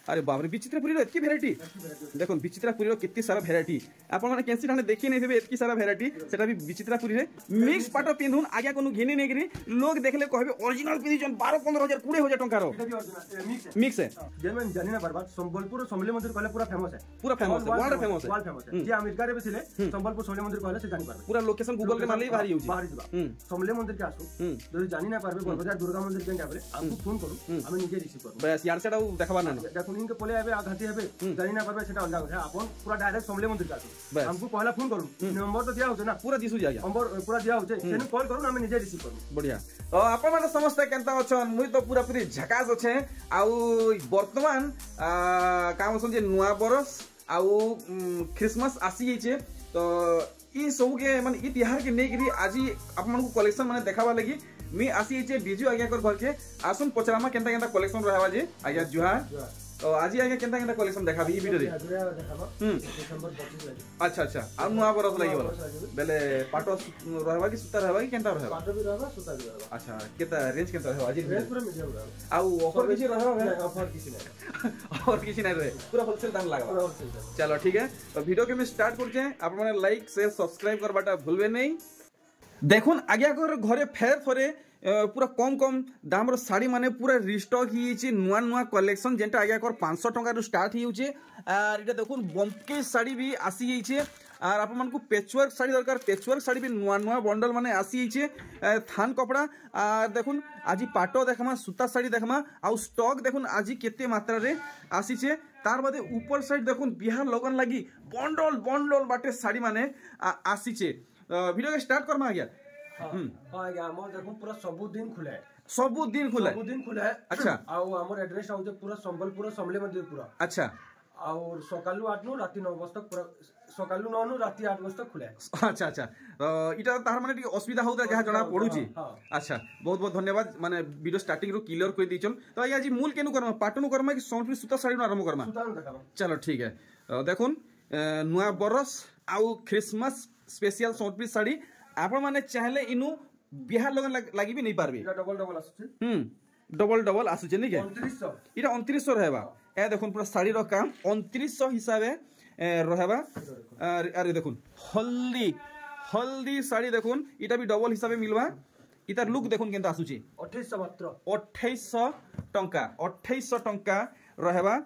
अरे बाप रे विचित्रपुरी रो एतकी वैरायटी देखो विचित्रपुरी रो कितनी सारा वैरायटी आपण माने कैंसी ठाने देखि नै देबे एतकी सारा वैरायटी सेटा भी विचित्रपुरी रे मिक्स पाटो पिंधुन आगे कोनो घिनी नै गिरी लोग देखले कहबे ओरिजिनल पिंधी जन 12-15,000 20,000 टंका रो मिक्स है जेनवन जानि ना बर्बाद संबलपुर समलेई मंदिर कहले पूरा फेमस है वर्ल्ड फेमस है जे अमेरिका रे बेसिले संबलपुर समलेई मंदिर कहले से जानि पारबे पूरा लोकेशन गूगल के मारले बाहर होउची बाहर जिबा समलेई मंदिर के आसु जदि जानि ना पारबे बरबजार दुर्गा मंदिर के जाबे आपको फोन करू हम निजे रिसीव करू बस यार सेटा देखबा ना देखो इनके पले आबे आघाती हेबे जानि ना पारबे सेटा अलग है अपन पूरा डायरेक्ट समलेई मंदिर के आसु हमको पहला फोन करू नंबर तो दिया होचे ना पूरा दिसु जाय नंबर पूरा दिया होचे सेनु कॉल करू हम निजे रिसीव करू बढ़िया तो आपण माने समस्त केनता अछन मुई तो पूरा पूरी झकास अछे आउ वर्तमान काम सुन जे नुआ बरस आउ क्रिसमस आसी जाइए तो ई सब के माने ई तिहार के नेकरी आज आपन को कलेक्शन माने देखावा लगी मी आसी जाइए बिजू आज्ञा कर घर के आसुन पचरामा केनता केनता कलेक्शन रहवा जे आज्ञा जुहा तो आज आज्ञा केनता केनता कलेक्शन देखाबी ई वीडियो रे दिसंबर 25 लागी अच्छा अच्छा आ नुआ बरस लागि बोला बेले पाटो रहवा की सूता रहवा की केनता रहवा पाटो भी रहवा सूता भी रहवा अच्छा केता रेंज केनता रहवा आज रेंज पूरा मीडियम रहवा आ ऑफर किसी रहवा ऑफर किसी नहीं और किसी नहीं रहे पूरा होलसेल दाम लागबा चलो ठीक है तो वीडियो के मैं स्टार्ट कर जे आप माने लाइक शेयर सब्सक्राइब करबाटा भूलबे नहीं देखुन आज्ञा कर घरे फेर थरे पूरा कम कम दाम रो साड़ी माने पूरा रिस्टॉक ही नुआ नुआ कलेक्शन जेंटा आज्ञा कर 500 टंका रु स्टार्ट ही होचे आर इटा देखुन बम्के साड़ी भी आसी जाइए और आप मन को पेचवर्क साड़ी दरकार पेचवर्क साड़ी भी नुआ नुआ बंडल माने आसी जाइए थान कपड़ा और देखुन आज पाटो देखमा सूता साड़ी देखमा आउ स्टॉक देखुन आज केते मात्रा रे आसीचे तार बादे ऊपर साइड देखुन बिहार लगन लगी बंडल बंडल बाटे साड़ी माने आसीचे वीडियो के स्टार्ट करमा गया हां आज्ञा हम देखो पूरा सब दिन खुला है सब दिन खुला है अच्छा आ हमर एड्रेस आउजे पूरा संबलपुर समलेई मंदिर पूरा अच्छा और सकालू 8 नु राती 9 बजे तक पूरा सकालू 9 नु राती 8 बजे तक खुला है अच्छा अच्छा इटा तार माने टी असुविधा होता जहा जणा पडुची अच्छा बहुत बहुत धन्यवाद माने वीडियो स्टार्टिंग रो क्लियर कर दिचन तो आज मूल केनु करमा पाटनु करमा कि सोनपुरी सूता साड़ी नु आरंभ करमा सूता देखाबा चलो ठीक है देखुन नुआ बरस आउ क्रिसमस स्पेशल सोनपुरी साड़ी आपण माने चाहले इनु बिहार लगन लागि भी नहीं पारबे इटा डबल डबल आसुचे डबल डबल आसुचे नहीं के 2900 इटा 2900 रहबा ए देखुन पूरा साड़ी रो काम 2900 हिसाबे रहबा अरे देखुन हल्दी साड़ी देखुन इटा भी डबल हिसाबे मिलवा इतार लुक देखुन केनता आसुचे 2800 मात्र 2800 टंका रहबा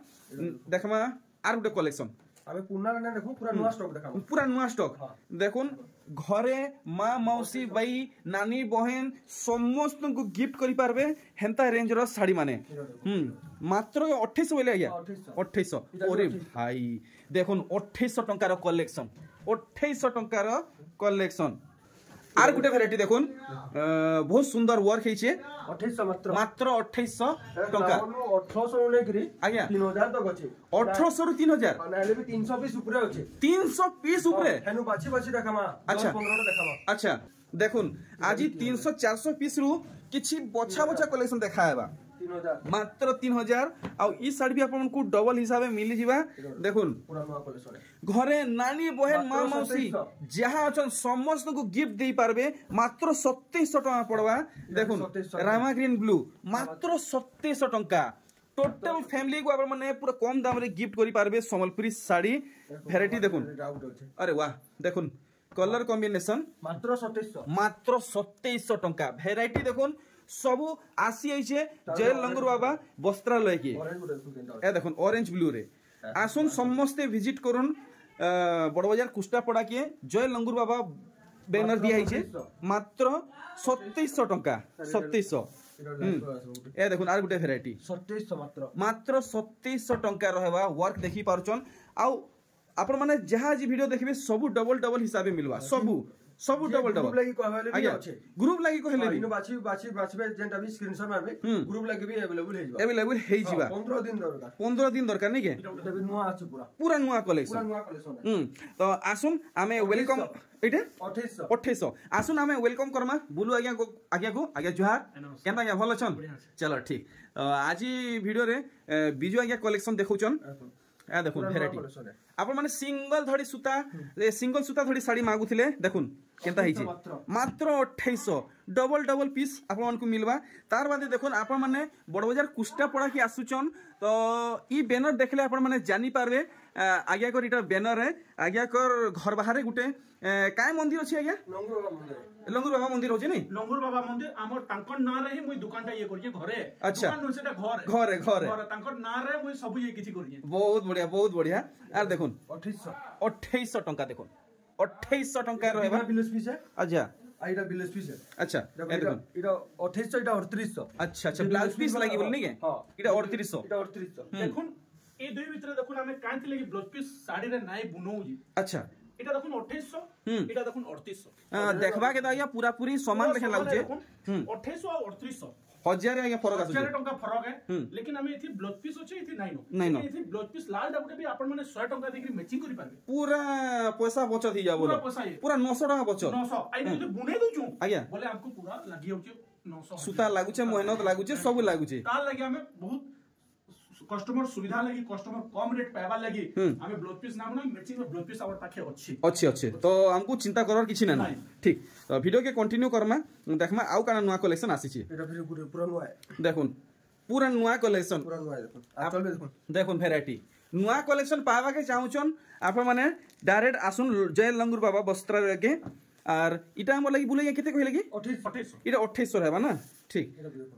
देखमा आर गुटे कलेक्शन आबे पुना ने देखो पूरा नुआ स्टॉक देखाबो पूरा नुआ स्टॉक देखुन घरे माँ मौसी बाई नानी बहन समस्त को गिफ्ट करि पारबे हेंता रेंज रो साड़ी माने मात्र 2800 बोले आज्ञा 2800 ओरे भाई देखुन 2800 टंका रो कलेक्शन 2800 टंका रो कलेक्शन आर गुटे वैरायटी देखुन बहुत सुंदर वर्क हेचे 2800 मात्र 2800 टंका 1800 नेकरी आज्ञा 3000 तक अछि 1800 रु 3000 नाले भी 300 पीस ऊपर अछि 300 पीस ऊपर हेनु बाची बाची देखामा अच्छा 15 देखामा अच्छा देखुन आज 300-400 पीस रु किछि बछा बछा कलेक्शन देखाएबा 3000 मात्र 3000 आ ई साड़ी भी आपन को डबल हिसाबे मिली जिबा देखुन पूरा नुआ कलेक्शन घरे नानी बहन मां मौसी जहां अछन समस्त को गिफ्ट देई पारबे मात्र 2700 टका पड़वा देखुन रामा ग्रीन ब्लू मात्र 2700 टका टोटल फैमिली को आप माने पूरा कम दाम रे गिफ्ट करि पारबे संबलपुरी साड़ी वैरायटी देखुन अरे वाह देखुन कलर कॉम्बिनेशन मात्र 2700 टंका वैरायटी देखुन सबु आसी आइछे जय लंगुर बाबा वस्त्रालय के ए देखुन ऑरेंज ब्लू रे आसुन समस्ते विजिट करुन बड़ बाजार कुष्टापड़ा के जय लंगुर बाबा बैनर दिया आइछे मात्र 2700 टंका 2700 ए देखुन आर गुटे वैरायटी 2700 मात्र 2700 टंका रहबा वर्क देखि पारछन आउ आपण माने जहां जी वीडियो देखबे सब डबल डबल हिसाबे मिलवा सब डबल ग्रुप लगी कहले भी अछि ग्रुप लगी कहले भी इनो बाछबे जेंटा भी स्क्रीनशॉट मारबे ग्रुप लगी भी अवेलेबल हे जिबा 15 दिन दरकार नहीं के इटा भी नुआ अछि पूरा नुआ कलेक्शन तो आसुन हमें वेलकम इटे 2800 आसुन हमें वेलकम करमा बुलु आज्ञा जुहार केनता आज्ञा भलो छन चलो ठीक आज वीडियो रे बिजु आज्ञा कलेक्शन देखौछन आ देखुन वैरायटी आपण माने सिंगल धड़ी सूता धड़ी साड़ी मागुथिले देखुन केनता हिचे मात्र 2800 डबल डबल पीस आपण मानकु मिलवा तार बादे देखोन आपण माने बड़ बाजार कुष्टा पड़ा की आसुचन तो ई बैनर देखले आपण माने जानि पारबे आज्ञा कर इटा बैनर है आज्ञा कर घर बाहर गुटे काय मंदिर अछि आज्ञा लंगुर बाबा मंदिर होचे नहीं लंगुर बाबा मंदिर हमर तांकर ना रही मुई दुकान टा ये करजे घरे अच्छा दुकान सेटा घर घर तांकर ना रे मुई सब ये किछि करजे बहुत बढ़िया आर देखुन 2800 टंका देखुन 2800 टंका रहबा बिलस पीस है अच्छा आइटा बिलस पीस है अच्छा ए देखो इटा 2800 इटा 3800 अच्छा अच्छा ब्लाउज पीस लागि बोलनी के हां इटा 3800 इटा 3800 देखुन ए दुई भीतर देखुन हमें कांति लागि ब्लाउज पीस साड़ी रे नाइ बुनौजी अच्छा इटा देखुन 2800 इटा देखुन 3800 देखबा के तो आया पूरा पूरी समान देखे लागजे 2800 और 3800 हजार आया फरक आछे 1000 टंका फरक है लेकिन हमें इथि ब्लाउज पीस अछि इथि नाइ नो इथि ब्लाउज पीस लाल डाबुटे भी आपण माने 100 टंका देकरी मैचिंग करि पारबे पूरा पैसा बचत ही जा बोलो पूरा 900 टका बचत 900 आई जे बुने दउछु आज्ञा बोले हमको पूरा लागि होचे 900 सुता लागुचे मेहनत लागुचे सब लागुचे तार लागि हमें बहुत कस्टमर सुविधा लगी कस्टमर कम रेट पाइबा लगी हमें ब्लाउज पीस नाम ना मैचिंग में ब्लाउज पीस आवर पाखे अच्छी तो हमको चिंता करर किछि ना ठीक तो वीडियो के कंटिन्यू करमा देखमा आउ काना नुआ कलेक्शन आसी छी एटा फिर पूरा नुआ है देखुन पूरा नुआ कलेक्शन पूरा नुआ है देखुन आप चलबे देखुन वैरायटी नुआ कलेक्शन पावा के चाहुचन आप माने डायरेक्ट आसुन जय लंगुर बाबा वस्त्रालय के और इटा हम लगी बोले केते कहले की 2800 इटा 2800 रहबा ना ठीक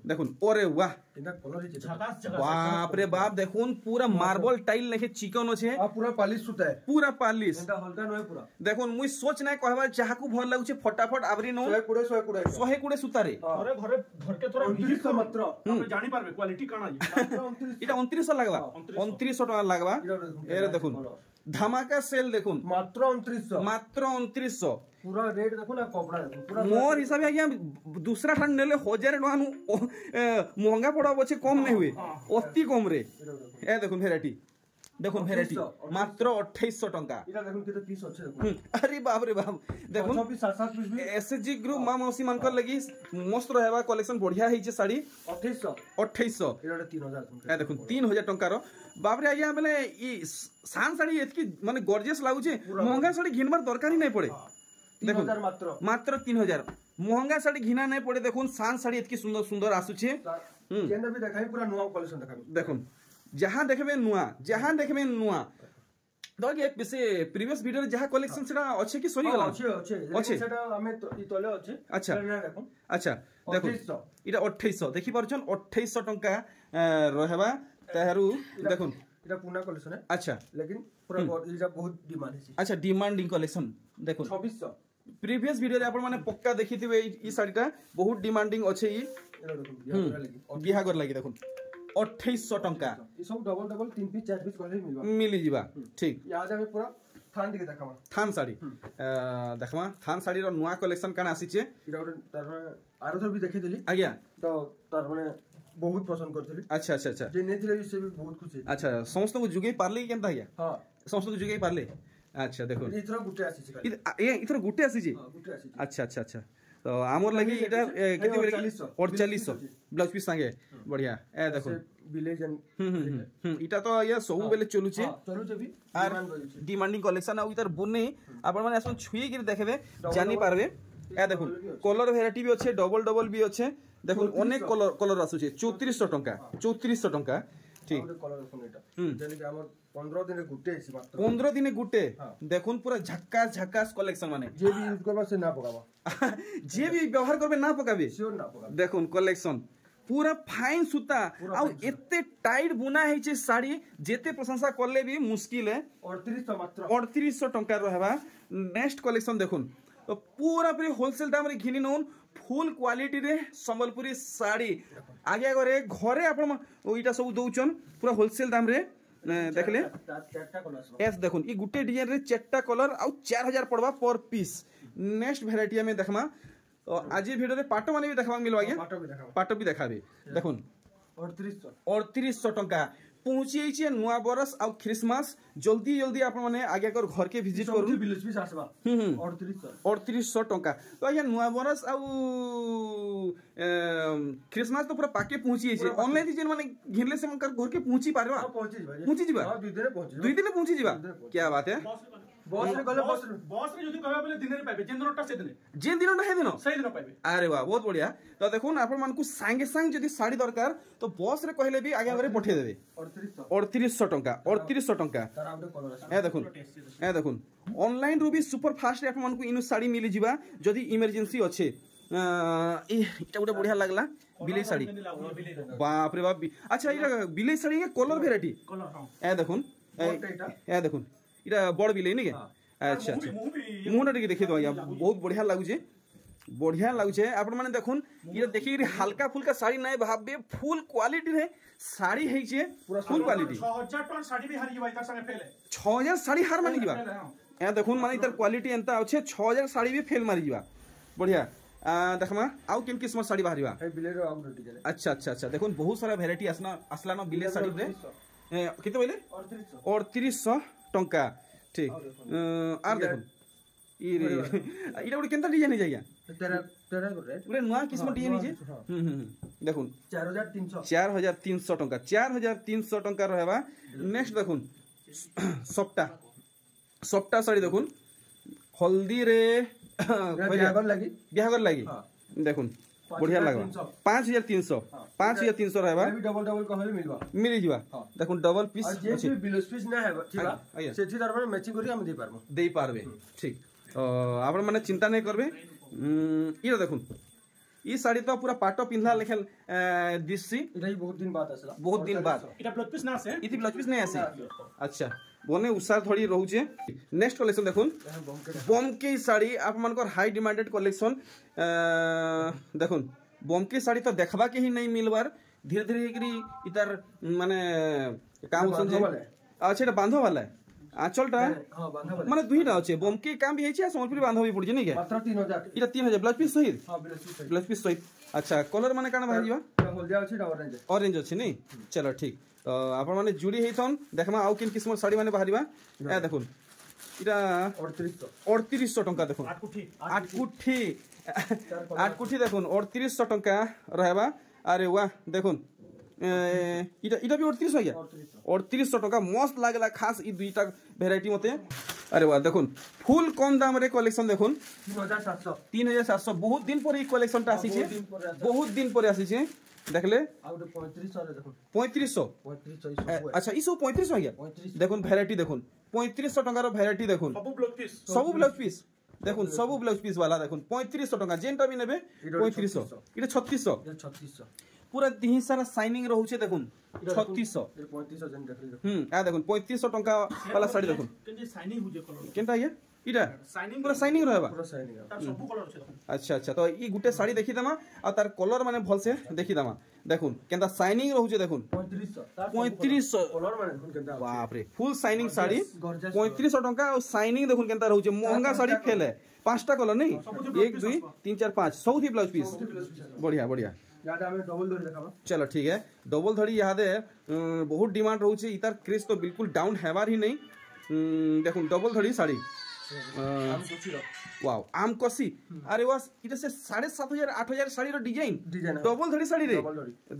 देखुन ओरे वाह इनका कलर ही झकास बाप रे बाप देखुन पूरा मार्बल टाइल लेके चिकन अछि आ पूरा पॉलिश सुता है पूरा पॉलिश इनका हल्का नय पूरा देखुन मुई सोच नै कहबा चाहकू भल लागु छै फटाफट आबरी नो 100 कुड़े सुतारे घरे घरे घर के तोरा विजिट कर मात्र हम जानि पारबे क्वालिटी काना इटा 2900 लागबा 2900 टका लागबा एरे देखुन धमाका सेल देखुन मात्र 2900 पूरा रेट देखो ना कपड़ा पूरा मोर हिसाब आज्ञा दूसरा ठान नेले 1000 टका नु महंगा पड़ा बचे कम नहीं हुए अति कम रे ए देखुन वैरायटी देखुन वैरायटी मात्र 2800 टका इरा देखुन केते पीस अच्छे देखुन अरे बाप रे बाप देखुन 7 पीस भी एसएसजी ग्रुप मां मौसी मानकर लगी मस्त रहबा कलेक्शन बढ़िया है जे साड़ी 2800 इरा 3000 ए देखुन 3000 टका रो बाप रे आज्ञा माने ई सान साड़ी एतकी माने गॉर्जियस लागु छे महंगा साड़ी घिनबार दरकार ही नहीं पड़े देखुन मात्र 3000 महंगा साड़ी घिना नहीं पड़े देखुन सान साड़ी एतकी सुंदर सुंदर आसु छे केंद्र भी देखाई पूरा नुआ कलेक्शन देखाई देखुन जहां देखबे नुआ तो ये पिसे प्रीवियस वीडियो रे जहां कलेक्शन सेटा अच्छे की सही गला अच्छे सेटा हमें ई तले अच्छे अच्छा देखो अच्छा देखो इटा 2800 देखि परछन 2800 टंका रहबा ताहरू देखुन इटा पुना कलेक्शन है अच्छा लेकिन पूरा इटा बहुत डिमांड है अच्छा डिमांडिंग कलेक्शन देखो 2600 प्रीवियस वीडियो रे आपण माने पक्का देखिथिबे ई साड़ीटा बहुत डिमांडिंग अछि ई बिहागर लागि देखुन 2800 टंका ई सब डबल डबल 3 पीस 4 पीस करे मिली जीवा ठीक याद है पूरा थान दिखे देखामा थान साड़ी देखमा थान साड़ी रो नुआ कलेक्शन काना आसी छे इरा तार आरो थर भी देखि देली आज्ञा तो तार माने बहुत पसंद करथली अच्छा अच्छा अच्छा जे नेथिले भी से भी बहुत खुशी अच्छा समस्त को जुगे पारले केनता आज्ञा हां समस्त को जुगे पारले अच्छा देखो इथरा गुटे आसी छी ये इथरा गुटे आसी छी हां गुटे आसी छी अच्छा अच्छा अच्छा तो आमर लगी इटा केते बेले 4800 ब्लाउज पीस संगे बढ़िया ए देखो विलेज इटा तो ये सब बेले चलु छे भी डिमांडिंग कलेक्शन आ इधर बुने आपण माने आसन छुई के देखबे जानि पारबे ए देखो कलर वैरायटी भी अच्छे डबल डबल भी अच्छे देखो अनेक कलर आसु छे 3400 टंका ठीक कलर देखो एटा जने के हमर 15 दिन गुटे अछि मात्र 15 दिन गुटे देखुन पूरा झक्कास कलेक्शन माने जे भी यूज करबा से ना पकाबा जे भी व्यवहार करबे ना पकाबे श्योर ना पकाबे देखुन कलेक्शन पूरा फाइन सूता आ एते टाइट बुना है छे साड़ी जेते प्रशंसा करले भी मुश्किल है 3800 मात्र 3800 टंका रहबा नेक्स्ट कलेक्शन देखुन तो पूरा पूरी होलसेल दाम रे घिनी नउन फुल क्वालिटी रे संबलपुरी साड़ी आगे घरे घरे आपण ओइटा सब दउचन पूरा होलसेल दाम रे देखले चारटा कलर एस देखुन ई गुटे डिजाइन रे चारटा कलर आ 4000 पड़बा पर पीस नेक्स्ट वैरायटी में देखमा तो आज वीडियो रे पाटो माने भी देखबा मिलवा गया पाटो भी देखाबे देखुन 3800 टंका पहुंची छे नुआ बरस आ क्रिसमस जल्दी आप माने आगे कर घर के विजिट करू विलेज पीस आसबा 3800 टंका तो आज्ञा नुआ बरस आ क्रिसमस तो पूरा पाके पहुंची छे ऑनलाइन जेन माने घिनले से घर के पहुंची पारबा पहुंची जीवा दुई दिन पहुंची जीवा क्या बात है बस रे गले बस रे जदी कहबा बोले दिन रे पाइबे जेन दिनटा से दिन जेन दिनटा हे दिन सही दिन पाइबे। अरे वाह बहुत बढ़िया। तो देखुन आपण मानकु संगे संग जदी साड़ी दरकार तो बस रे कहले भी आगे घरे पठे देबे 3800 टंका 3800 टंका ए देखुन ऑनलाइन रू भी सुपर फास्ट आपण मानकु इनु साड़ी मिली जिबा जदी इमरजेंसी अच्छे इटा गोटे बढ़िया लगला बिलेई साड़ी बाप रे बाप। अच्छा इटा बिलेई साड़ी के कलर वेराइटी ए देखुन इटा बड़ बिलेई नहीं के अच्छा अच्छा मुहना टिके देखि दो बहुत बढ़िया लागुचे आपण माने देखुन ये देखि हल्का फुल्का साड़ी नै भाबे फुल क्वालिटी रे साड़ी है छे फुल क्वालिटी 6000 टन साड़ी भी हारि जबा इतर संगे फेल 6000 साड़ी हार मानि जबा ए देखुन माने इतर क्वालिटी एंता अच्छे 6000 साड़ी भी फेल मारि जबा बढ़िया। देखमा आउ किन किस्म साड़ी बाहरिबा अच्छा अच्छा अच्छा देखुन बहुत सारा वेराइटी असला न बिले साड़ी रे किते बोले 3800 टंका ठीक आर देखुन ई रे इटा गोटे केनता डिजाइन जाइया गोटे नया किस्म डिजाइन जे देखुन 4300 टंका 4300 टंका रहबा। नेक्स्ट देखुन सप्ता साड़ी देखुन हल्दी रे बिहागर लगी देखुन बढ़िया लगबा 5300 रहबा डबल डबल कहले मिलबा मिली जिबा देखुन डबल पीस जे बिलोस पीस ना हेबा ठीक सेठी दरबार मैचिंग करी हम दे पारबो ठीक आपण माने चिंता नहीं करबे। इरा देखुन ई साड़ी तो पूरा पाटो पिंधला लेखल दिससी इटा बहुत दिन बाद आसला बहुत दिन बाद इटा ब्लाउज पीस ना आसे इति ब्लाउज पीस नहीं आसे अच्छा बने उसार थोड़ी रहउचे। नेक्स्ट कलेक्शन देखुन बमके साड़ी आप मानकर हाई डिमांडेड कलेक्शन देखुन बमके साड़ी तो देखबा के ही नहीं मिलबार धीरे धीरे एकरी इतर माने काम समझे अच्छा बांधो वाला है आंचलटा माने दुईटा अच्छे बमके काम भी है संबलपुरी बांधो भी पड़ नहीं के मात्र 3000 इटा 3000 ब्लाउज पीस सहित हां ब्लाउज पीस सहित अच्छा कलर माने काना बाहर जीवा हल्दिया अछि ऑरेंज अछि नहीं चलो ठीक। तो आपण माने जुड़ी हेथन देखमा आउ किन किस्म साड़ी माने बाहरिबा ए देखुन इटा 3800 टंका देखुन आठ कुठी देखुन 3800 टंका रहबा। अरे वाह देखुन इटा भी 3800 गया 3800 टंका मस्त लागला खास ई दुईटा वेराइटी मते। अरे वाह देखुन फुल कम दाम रे कलेक्शन देखुन 3700 बहुत दिन पर ई कलेक्शन ता आसी छे बहुत दिन पर आसी छे देखले 3500 अच्छा ई सब 3500 गया देखुन वेराइटी देखुन 3500 टंका रो वेराइटी देखुन सब ब्लाउज पीस देखुन सब ब्लाउज पीस वाला देखुन 3500 टंका जेनटा भी नेबे 3500 इटा 3600 पूरा दिही सारा साइनिंग रहउछे देखुन 3600 जन देखले आ देखुन 3500 टंका वाला साड़ी देखुन केजे साइनिंग हो जे कलर केनटा ये इटा साइनिंग पूरा साइनिंग रहबा पूरा साइनिंग तार सब कलर छै देखुन अच्छा अच्छा तो ई गुटे साड़ी देखि दमा आ तार कलर माने भल से देखि दमा देखुन केनता साइनिंग रहउछे देखुन 3500 कलर माने देखुन केनता बाप रे फुल साइनिंग साड़ी 3500 टंका और साइनिंग देखुन केनता रहउछे महंगा साड़ी फेल है पांचटा कलर नहीं 1 2 3 4 5 सौथी ब्लाउज पीस बढ़िया बढ़िया यादा हमें डबल धड़ी देखाबा चलो ठीक है डबल धड़ी यादे बहुत डिमांड रहउछे इतार क्रेज तो बिल्कुल डाउन हेबार ही नहीं देखुन डबल धड़ी साड़ी वाओ आम कसी अरे वाह इटा से 7500 8000 साड़ी रो डिजाइन डबल धड़ी साड़ी रे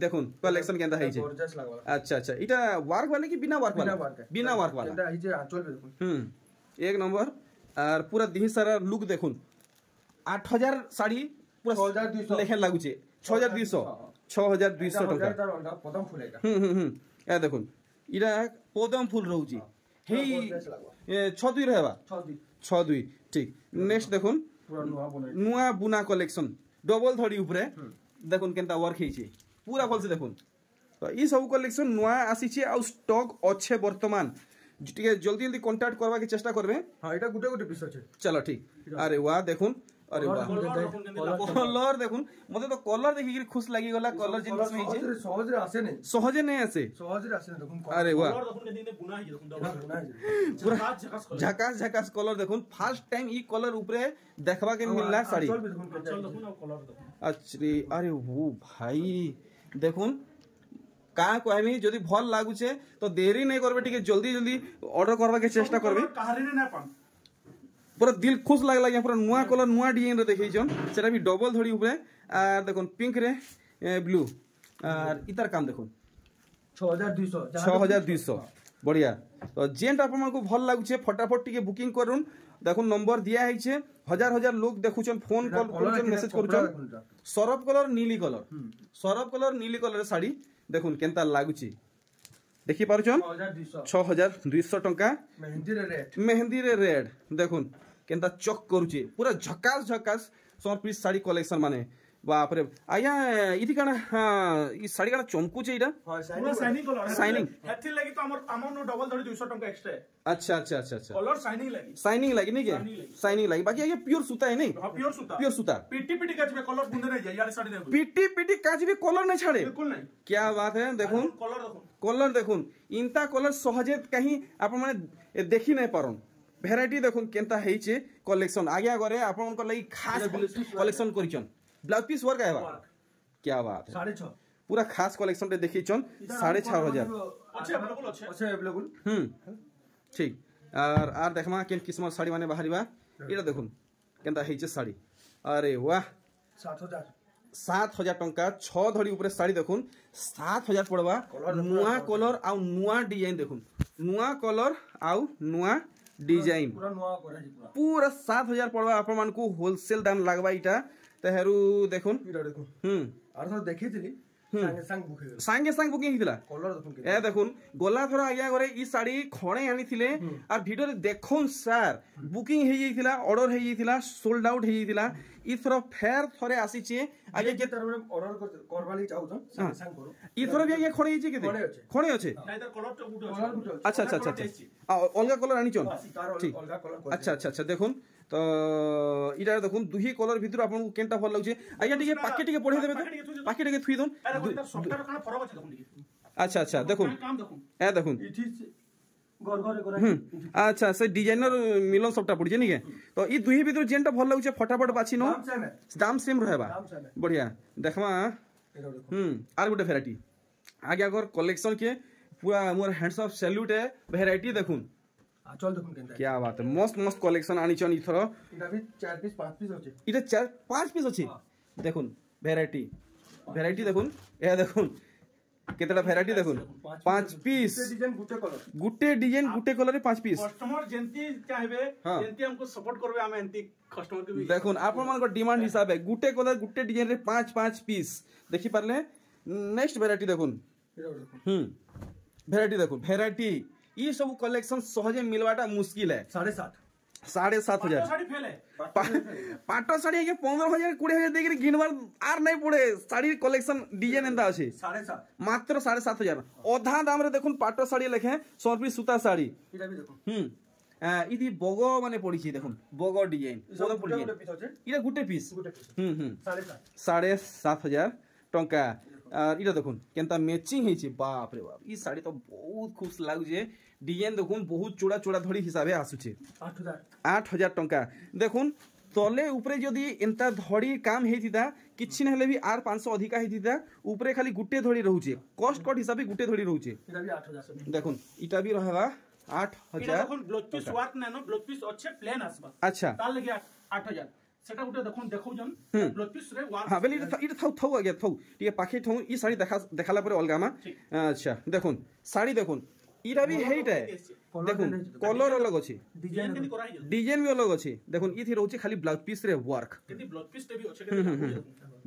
देखुन कलेक्शन केंदा है जे अच्छा अच्छा इटा वर्क वाले की बिना वर्क वाला बिना वर्क वाला केंदा है जे आंचल पे देखुन एक नंबर और पूरा दिही सारा लुक देखुन 8000 साड़ी पूरा 6200 लेखन लागु छे 6200 टंका पदम फुलेगा ए देखुन इरा पदम फूल रहउची हेई 62 रहबा 62 ठीक। नेक्स्ट देखुन नुआ बुना कलेक्शन डबल धड़ी ऊपरे देखुन केनता वर्क हेची पूरा भल से देखुन तो ई सब कलेक्शन नुआ आसी छे आ स्टॉक अच्छे वर्तमान टिके जल्दी जल्दी कांटेक्ट करबा के चेष्टा करबे। हां एटा गुटे गुटे पीस अछि चलो ठीक। अरे वाह देखुन अरे वाह कलर देखुन मते तो कलर देखि के खुश लागी गला कलर जिनिस में छे सहज नहीं आसे देखुन अरे वाह कलर देखुन दिन बुना है देखुन पूरा झकास झकास कलर देखुन फर्स्ट टाइम ई कलर ऊपरे देखबा के मिलला साड़ी देखुन कलर देखुन अच्छे अरे वो भाई देखुन का कहमी जदी भल लागु छे तो देरी नहीं करबे टिके जल्दी जल्दी ऑर्डर करबा के चेष्टा करबे कहारी ना पान पूरा दिल खुश लागला या पूरा नुआ कलर नुआ डिजाइन रे देखै छन सेटा भी डबल धड़ी ऊपरे आ देखुन पिंक रे ब्लू और इतर काम देखुन 6200 बढ़िया तो जेंट आपको भल लगुचे फटाफट टिके बुकिंग करूँ देखुन नंबर दिया है हजार हजार लोग देखुन फोन कॉल करुछन मेसेज करुछन सरफ कलर नीली कलर साड़ी देखुन केनता लागुची देखि पारुछन 6200 टंका मेहंदी रे रेड देखुन केनता चक करुचे पूरा झकास समर पीस साड़ी कलेक्शन माने बाप रे आया इति काना ई साड़ी काना चमकुचे इटा पूरा शाइनिंग कलर शाइनिंग हेथि लागि तो हमर नो डबल धरी 200 टंका एक्स्ट्रा अच्छा कलर शाइनिंग लगी नहीं क्या शाइनिंग लगी बाकी ये प्योर सूता है नहीं हां प्योर सूता पीटी काच में कलर बुंदे नहीं जाय यार साड़ी देखो पीटी काच भी कलर नहीं छाड़े बिल्कुल नहीं क्या बात है देखुन कलर देखुन इनता कलर सहजे कहीं आप माने देखि नहीं पारन वेराइटी देखुन केनता हेइचे कलेक्शन आगे गरे आपन को लगी खास कलेक्शन करिचन ब्लाउज पीस वर्क है क्या बात है 6.5 पूरा खास कलेक्शन रे देखिचन 6500 अच्छे अवेलेबल ठीक आर देखमा केन किस्म साड़ी माने बाहरीबा एटा देखुन केनता हेइचे साड़ी अरे वाह 7000 टंका 6 धड़ी ऊपर साड़ी देखुन 7000 पड़वा नुआ कलर आ नुआ डिजाइन देखुन नुआ कलर आ नुआ डिजाइन पूरा 7000 पड़वा अपन मान को होलसेल दाम लागबा इटा तेहरू देखुन आर तो देखिथिली सांगे बुकिंग हितला ए देखुन गोला थोड़ा आगे गरे ई साड़ी खणे आनी थिले और वीडियो रे देखुन सर बुकिंग हे जइथिला ऑर्डर हे जइथिला सोल्ड आउट हे जइथिला ई थोड़ा फेर थोरे आसी छे आगे के ऑर्डर करवाली चाहू सांग करो ई थोड़ा भी आगे खणे हिचे केते खणे अछि नाइदर कलर तो गुड अच्छा अलगा कलर आनी चन ठीक अच्छा देखुन तो इटा देखुन दुही कलर भितर आपन केनटा भल लागुचे आया टिके पाके टिके पढे देबे तो पाके टिके थुई दोन अच्छा देखुन ए देखुन अच्छा से डिजाइनर मिलन सबटा पड़ी नहीं के तो ई दुही भितर जेनटा भल लागुचे फटाफट बाछि नो दाम सेम रहबा बढ़िया देखमा आर गुटे वैरायटी आगे अगर कलेक्शन के पूरा मोर हैंड्स ऑफ सैल्यूट है वैरायटी देखुन चल देखुन केनता क्या बात है मस्त कलेक्शन आनी चन इथरो इटा भी 4 पीस 5 पीस होचे इटा 4 5 पीस अछि देखुन वैरायटी देखुन ए देखुन केतटा वैरायटी देखुन 5 पीस गुटे डिजाइन गुटे कलर 5 पीस कस्टमर जेंती चाहबे जेंती हमको सपोर्ट करबे हम एंती कस्टमर के भी देखुन आपन मान को डिमांड हिसाब है गुटे कलर गुटे डिजाइन रे 5 पीस देखि परले नेक्स्ट वैरायटी देखुन वैरायटी ये सब कलेक्शन सहजे मिलवाटा मुश्किल है 7,500 पाटो साड़ी के 15,000 20,000 देकर गिनबार आर नहीं पड़े साड़ी कलेक्शन डिजाइन एंता अछि मात्र 7,500 अधा दाम रे देखुन पाटो साड़ी लेखे 100 पीस सूता साड़ी इटा भी देखो इदी बगो माने पड़ी छी देखुन बगो डिजाइन बगो पड़ी इटा गुटे पीस 7,500 टंका और इटा देखुन केनता मैचिंग हेछि बाप रे बाप ई साड़ी तो बहुत खुश लागु जे डिजाइन देखुन बहुत चोड़ा धड़ी हिसाबे आसुचे 8,000 टंका देखुन तले ऊपरे जदी एंता धड़ी काम हेतिता किछि नहले भी आर 500 अधिका हेतिता ऊपरे खाली गुटे धड़ी रहउचे कॉस्ट कट हिसाबे गुटे धड़ी रहउचे इटा भी 8,000 देखुन इटा भी रहबा 8,000 इटा देखुन ब्लाउज पीस वर्क नानो ब्लाउज पीस अच्छे प्लेन आसबा अच्छा ताल लगे 8,000 सेटा गुटे देखुन देखौ जन ब्लाउज पीस रे वर्क हां बेली इटा थौ आगे थौ टिके पाखे थौ ई साड़ी देखाला परे अलगामा अच्छा देखुन साड़ी देखुन इरा भी हेइटा देखुन कलर अलग अछि डिजाइन भी अलग अछि देखुन इथि रहउछि खाली ब्लाउज पीस रे वर्क किति ब्लाउज पीस ते भी अच्छे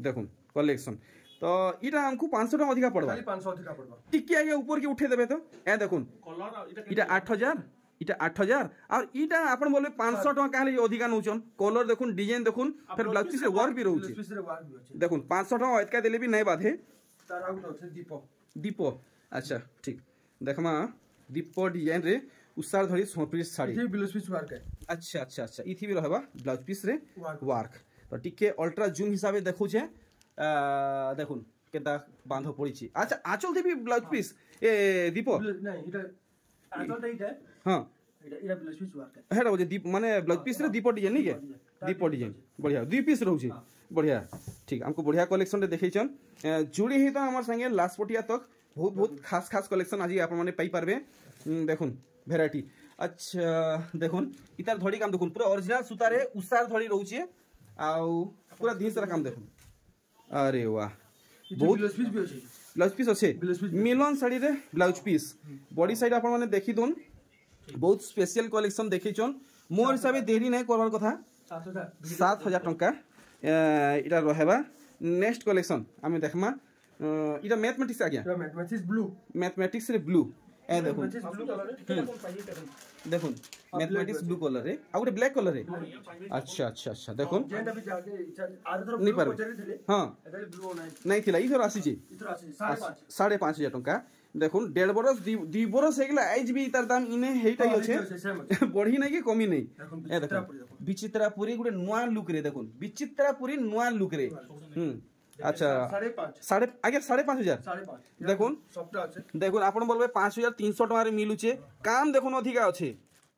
देखुन कलेक्शन तो इटा हमको 500 टका अधिका पड़बा 500 अधिका पड़बा टिके आगे ऊपर के उठे देबे तो ए देखुन कलर इटा 8,000 और इटा अपन बोले 500 टका काहे अधिका नउचन कलर देखुन डिजाइन देखुन फिर ब्लाउज पीस रे वर्क भी रहउछि देखुन 500 टका अधिका देले भी नै बाधे तार आउट अछि दीपो अच्छा ठीक देखमा दीपो डिजाइन रे उसार धरी 100 पीस साड़ी इथि ब्लाउज पीस वर्क है अच्छा इथि भी रहबा ब्लाउज पीस रे वर्क तो टिके अल्ट्रा जूम हिसाबे देखु छे देखुन केता बांधो पड़ी छी अच्छा आचल देबी ब्लाउज पीस ए दीपो नहीं इटा आचल देई जाय हां इटा ब्लाउज पीस वर्क है हेडा दीप माने ब्लाउज पीस रे दीपो डिजाइन नहीं के दीपो डिजाइन बढ़िया दुई पीस रहउ छी बढ़िया ठीक हमको बढ़िया कलेक्शन रे देखैछन जुड़ी ही तो हमर संगे लास्ट पटिया तक बहुत खास कलेक्शन आज आप माने पाई पारबे देखुन वैरायटी अच्छा देखुन इतार धड़ी काम देखुन पूरा ओरिजिनल सूता रे उसार धड़ी रहउचे आ पूरा धीसरा काम देखुन अरे वाह बहुत ब्लाउज पीस अच्छे मिलन साड़ी रे ब्लाउज पीस बॉडी साइड आपण माने देखि दोन बहुत स्पेशल कलेक्शन देखि छन मोर हिसाब देरी नै करबार कथा 7,000 टंका इटा रहबा नेक्स्ट कलेक्शन आमे देखमा इटा मैथमेटिक्स आ गया मैथमेटिक्स रे ब्लू ए देखो देखो मैथमेटिक्स ब्लू कलर रे आ गुटे ब्लैक कलर रे अच्छा अच्छा अच्छा देखो नहीं पर हां नहीं थिला इधर आसी छी 5,500 टंका देखो 1.5 बरस 2 बरस हेगला आइज भी तार दाम इने हेइटाई अछि बढ़ी नै कि कमी नै ए देखो विचित्रापुरी गुटे नया लुक रे देखो विचित्रापुरी नया लुक रे अच्छा 5,500 देखो देखो आपण बोलबे 5,300 टका रे मिलुचे काम देखो अधिका अछि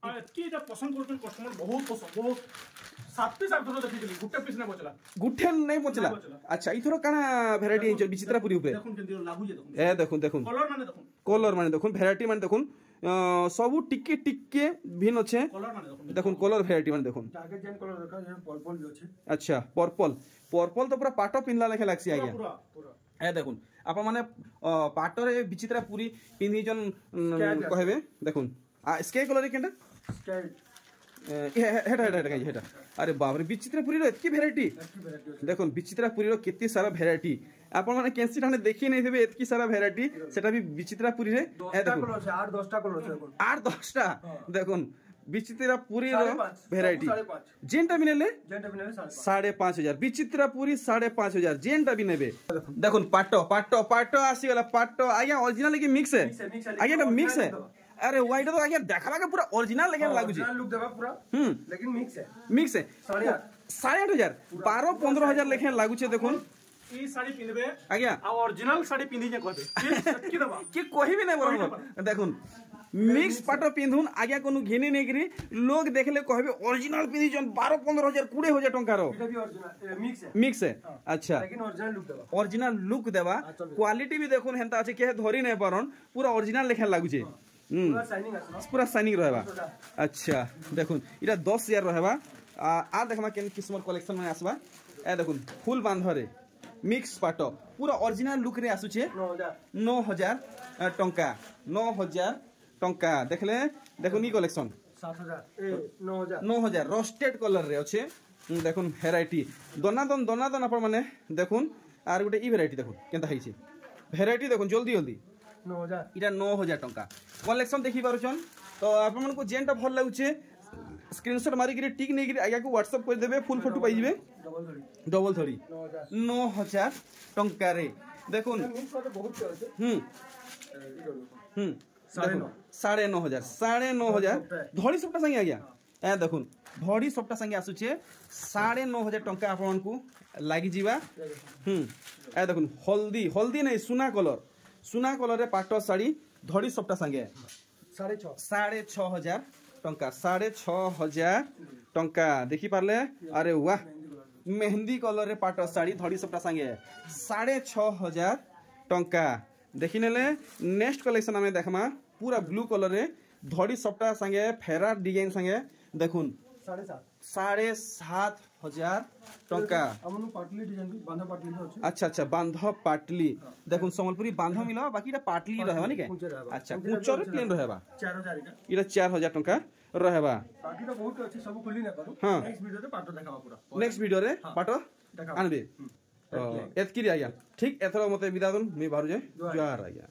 की एटा पसंद करते कस्टमर बहुत पसंद बहुत 7 पीस आप देखि गुटे पीस नै बचला गुटे नै बचला अच्छा इथरो काना वैरायटी है विचित्रापुरी ऊपर देखो केंदी लागु जे देखो ए देखो देखो कलर माने देखो वैरायटी माने देखो सबु टिके टिके भिन्न अच्छे देखो कलर वैरायटी माने देखो टारगेट जेन कलर रखा है पर्पल भी अछि अच्छा पर्पल पर्पल तो पूरा पाटो पिनला लेखे लागसी आज्ञा पूरा ए देखो आपण माने पाटो रे विचित्रापुरी पिन्ही जन कहबे देखो स्काई कलर रे केंटा स्काई हेटा अरे बाप रे विचित्रापुरी रो एतकी वैरायटी देखो विचित्रापुरी रो केते सारा वैरायटी आपण माने कैंसी ठाने देखि नै देबे एतकी सारा वैरायटी सेटा भी विचित्रापुरी रे ए देखो 8-10 टा कलर छै 8-10 टा देखो विचित्रापुरी रो वैरायटी जेनटा भी नेले 5,500 विचित्रापुरी 5,500 जेनटा भी नेबे देखो पाटो पाटो पाटो आसी गला पाटो आज्ञा ओरिजिनल की मिक्स है आज्ञा तो मिक्स है अरे व्हाइट तो आज्ञा देखला के पूरा ओरिजिनल लेकिन लागु छी लुक देबा पूरा लेकिन मिक्स है 8,500 12-15,000 लेकिन लागु छे देखो ई साड़ी पिनबे आज्ञा आ ओरिजिनल साड़ी पिनी जे कहबे की देबा की कोही भी नै बरोबर देखो मिक्स पाटो पिंधुन आज्ञा कोनो घेनी नै करी लोग देखले कहबे ओरिजिनल पिनी जन 12-15,000 20,000 टंका रो एटा भी ओरिजिनल मिक्स है अच्छा लेकिन ओरिजिनल लुक देबा क्वालिटी भी देखुन हेंता अछि के धरी नै परन पूरा ओरिजिनल लेखा लागु छे पूरा शाइनिंग रहबा अच्छा देखुन इटा 10,000 रहबा आ देखमा केन किस्मर कलेक्शन में आसबा ए देखुन फुल बांधरे मिक्स पाटो पूरा ओरिजिनल लुक रे आसु छे 9,000 टंका 9,000 टंका देखले देखुन ई कलेक्शन 9,000 रोस्टेड कलर रे अच्छे देखुन वैरायटी दोनादन आपण माने देखुन आर गुटे ई वैरायटी देखुन केनता है छी वैरायटी देखुन जल्दी जल्दी 9,000 इटा 9,000 टंका कलेक्शन देखि पारुछन तो आपण मन को जेनटा भल लागुछे स्क्रीनशॉट मारी के टिक नै के आज्ञा को व्हाट्सएप कर देबे फुल फोटो पाई जिवे डबल थड़ी 9,000 टंका रे देखुन साढ़े 9,000 धड़ी सबटा संगे आ गया ए देखुन धड़ी सबटा संगे आसुचे 9,500 टंका आपण को लागि जीवा ए देखुन हल्दी नै सुना कलर रे पाटो साड़ी धड़ी सबटा संगे 6,500 टंका 6,500 टंका देखि पारले अरे वाह मेहंदी कलर रे पाटो साड़ी धड़ी सबटा संगे 6,500 टंका देखि नेले नेक्स्ट कलेक्शन हमें देखमा पूरा ब्लू कलर रे धड़ी सबटा संगे फेरा डिजाइन संगे देखुन 7,500 टंका पाटली डिजाइन बांधा पाटली अछि अच्छा अच्छा बांधा पाटली देखुन संबलपुरी बांधा मिला बाकी टा पाटली रहबा नि के अच्छा कुचर प्लेन रहबा 4,000 का इरा 4,000 टंका रहबा बाकी तो बहुत अछि सब खुली ना करू नेक्स्ट वीडियो रे पाटो देखाबा पूरा नेक्स्ट वीडियो रे पाटो आनबे एतकी आज्ञा ठीक एथरो मते विदा दन मी बाहर जाय जोहार आज्ञा।